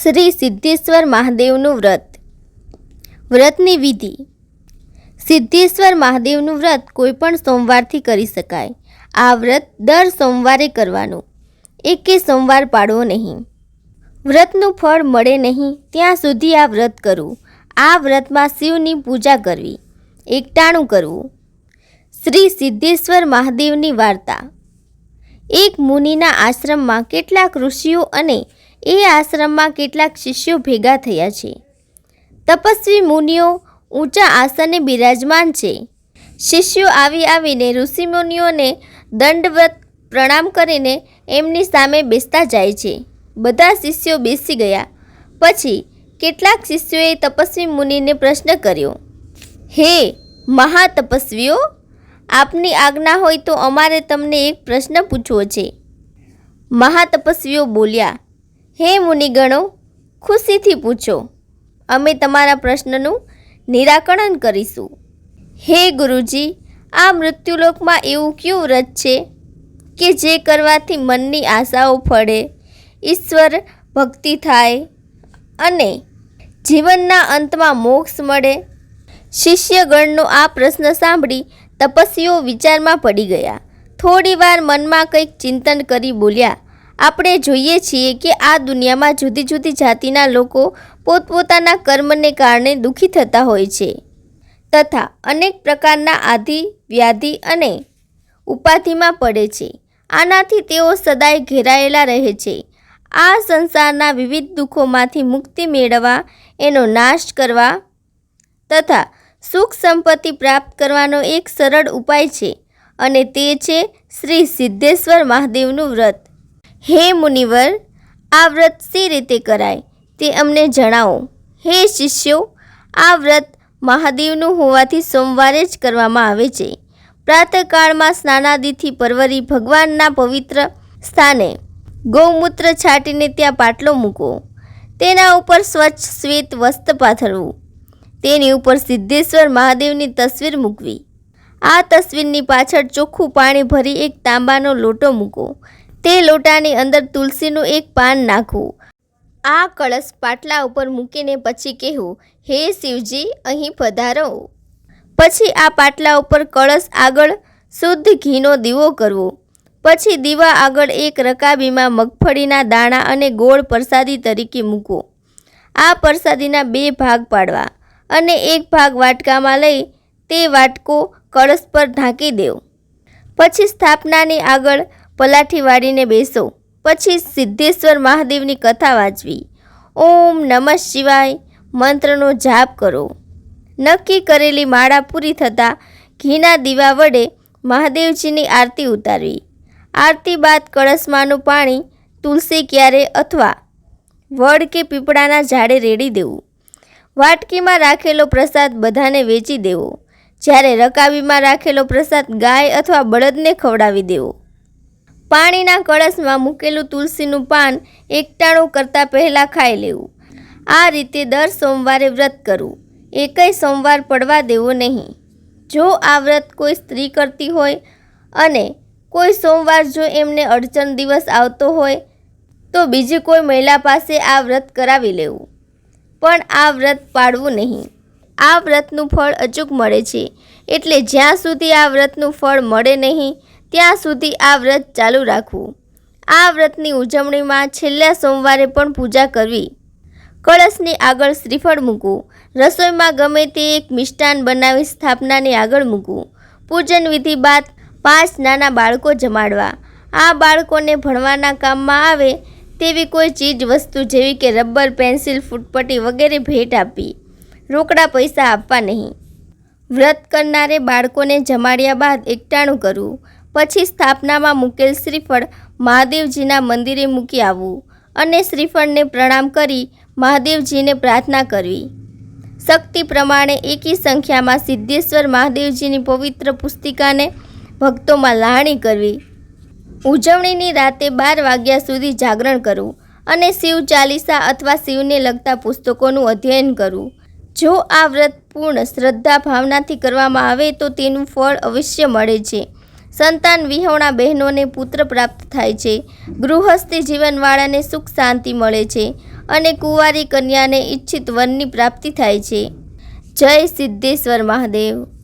શ્રી સિદ્ધેશ્વર મહાદેવનું વ્રત. વ્રતની વિધિ. સિદ્ધેશ્વર મહાદેવનું વ્રત કોઈપણ સોમવારથી કરી શકાય. આ વ્રત દર સોમવારે કરવાનું. એકે સોમવાર પાડવો નહીં. વ્રતનું ફળ મળે નહીં ત્યાં સુધી આ વ્રત કરવું. આ વ્રતમાં શિવની પૂજા કરવી. એકટાણું કરવું. શ્રી સિદ્ધેશ્વર મહાદેવની વાર્તા. એક મુનિના આશ્રમમાં કેટલાક ઋષિઓ અને એ આશ્રમમાં કેટલાક શિષ્યો ભેગા થયા છે. તપસ્વી મુનિઓ ઊંચા આસને બિરાજમાન છે. શિષ્યો આવીને ઋષિમુનિઓને દંડવત પ્રણામ કરીને એમની સામે બેસતા જાય છે. બધા શિષ્યો બેસી ગયા પછી કેટલાક શિષ્યોએ તપસ્વી મુનિને પ્રશ્ન કર્યો, હે મહાતપસ્વીઓ, આપની આજ્ઞા હોય તો અમારે તમને એક પ્રશ્ન પૂછવો છે. મહાતપસ્વીઓ બોલ્યા, હે મુનિગણો, ખુશીથી પૂછો, અમે તમારા પ્રશ્નનું નિરાકરણ કરીશું. હે ગુરુજી, આ મૃત્યુલોકમાં એવું કયું વ્રત છે કે જે કરવાથી મનની આશાઓ ફળે, ઈશ્વર ભક્તિ થાય અને જીવનના અંતમાં મોક્ષ મળે? શિષ્યગણનો આ પ્રશ્ન સાંભળી તપસ્વીઓ વિચારમાં પડી ગયા. થોડીવાર મનમાં કંઈક ચિંતન કરી બોલ્યા, આપણે જોઈએ છીએ કે આ દુનિયામાં જુદી જુદી જાતિના લોકો પોતપોતાના કર્મને કારણે દુઃખી થતા હોય છે તથા અનેક પ્રકારના આધિ, વ્યાધિ અને ઉપાધિમાં પડે છે. આનાથી તેઓ સદાય ઘેરાયેલા રહે છે. આ સંસારના વિવિધ દુઃખોમાંથી મુક્તિ મેળવવા, એનો નાશ કરવા તથા સુખ સંપત્તિ પ્રાપ્ત કરવાનો એક સરળ ઉપાય છે અને તે છે શ્રી સિદ્ધેશ્વર મહાદેવનું વ્રત. હે મુનિવર, આ વ્રત શી રીતે કરાય તે અમને જણાવો. હે શિષ્યો, આ વ્રત મહાદેવનું હોવાથી સોમવારે જ કરવામાં આવે છે. પ્રાતઃકાળમાં સ્નાનાદિથી પરવરી ભગવાનના પવિત્ર સ્થાને ગૌમૂત્ર છાંટીને ત્યાં પાટલો મૂકો. તેના ઉપર સ્વચ્છ શ્વેત વસ્ત્ર પાથરવું. તેની ઉપર સિદ્ધેશ્વર મહાદેવની તસવીર મૂકવી. આ તસવીરની પાછળ ચોખ્ખું પાણી ભરી એક તાંબાનો લોટો મૂકો. તે લોટાની અંદર તુલસીનું એક પાન નાખવું. આ કળશ પાટલા ઉપર મૂકીને પછી કહેવું, હે શિવજી, અહીં પધારો. પછી આ પાટલા ઉપર કળશ આગળ શુદ્ધ ઘીનો દીવો કરવો. પછી દીવા આગળ એક રકાબીમાં મગફળીના દાણા અને ગોળ પ્રસાદી તરીકે મૂકો. આ પ્રસાદીના 2 ભાગ પાડવા અને એક ભાગ વાટકામાં લઈ તે વાટકો કળશ પર ઢાંકી દેવો. પછી સ્થાપનાની આગળ પલાઠી વાળીને બેસો. પછી સિદ્ધેશ્વર મહાદેવની કથા વાંચવી. ઓમ નમઃ શિવાય મંત્રનો જાપ કરો. નક્કી કરેલી માળા પૂરી થતાં ઘીના દીવા વડે મહાદેવજીની આરતી ઉતારવી. આરતી બાદ કળશમાંનું પાણી તુલસી ક્યારે અથવા વડ કે પીપળાના ઝાડે રેડી દેવું. વાટકીમાં રાખેલો પ્રસાદ બધાને વેચી દેવો. જ્યારે રકાબીમાં રાખેલો પ્રસાદ ગાય અથવા બળદને ખવડાવી દેવો. પાણીના કળશમાં મૂકેલું તુલસીનું પાન એકટાણું કરતાં પહેલાં ખાઈ લેવું. આ રીતે દર સોમવારે વ્રત કરવું. એકેય સોમવાર પડવા દેવો નહીં. જો આ વ્રત કોઈ સ્ત્રી કરતી હોય અને કોઈ સોમવાર જો એમને અડચણ દિવસ આવતો હોય તો બીજી કોઈ મહિલા પાસે આ વ્રત કરાવી લેવું, પણ આ વ્રત પાડવું નહીં. આ વ્રતનું ફળ અચૂક મળે છે, એટલે જ્યાં સુધી આ વ્રતનું ફળ મળે નહીં ત્યાં સુધી આ વ્રત ચાલુ રાખવું. આ વ્રતની ઉજવણીમાં છેલ્લા સોમવારે પણ પૂજા કરવી. કળશની આગળ શ્રીફળ મૂકવું. રસોઈમાં ગમે તે એક મિષ્ટાન બનાવી સ્થાપનાની આગળ મૂકવું. પૂજન વિધિ બાદ 5 નાના બાળકો જમાડવા. આ બાળકોને ભણવાના કામમાં આવે તેવી કોઈ ચીજ વસ્તુ જેવી કે રબર, પેન્સિલ, ફૂટપટ્ટી વગેરે ભેટ આપવી. રોકડા પૈસા આપવા નહીં. વ્રત કરનારે બાળકોને જમાડ્યા બાદ એકટાણું કરવું. પછી સ્થાપનામાં મૂકેલ શ્રીફળ મહાદેવજીના મંદિરે મૂકી આવવું અને શ્રીફળને પ્રણામ કરી મહાદેવજીને પ્રાર્થના કરવી. શક્તિ પ્રમાણે એકી સંખ્યામાં સિદ્ધેશ્વર મહાદેવજીની પવિત્ર પુસ્તિકાને ભક્તોમાં લહાણી કરવી. ઉજવણીની રાતે 12 વાગ્યા સુધી જાગરણ કરવું અને શિવ ચાલીસા અથવા શિવને લગતા પુસ્તકોનું અધ્યયન કરવું. જો આ વ્રત પૂર્ણ શ્રદ્ધા ભાવનાથી કરવામાં આવે તો તેનું ફળ અવશ્ય મળે છે. સંતાન વિહોણા બહેનોને પુત્ર પ્રાપ્ત થાય છે. ગૃહસ્થી જીવનવાળાને સુખ શાંતિ મળે છે અને કુંવારી કન્યાને ઈચ્છિત વરની પ્રાપ્તિ થાય છે. જય સિદ્ધેશ્વર મહાદેવ.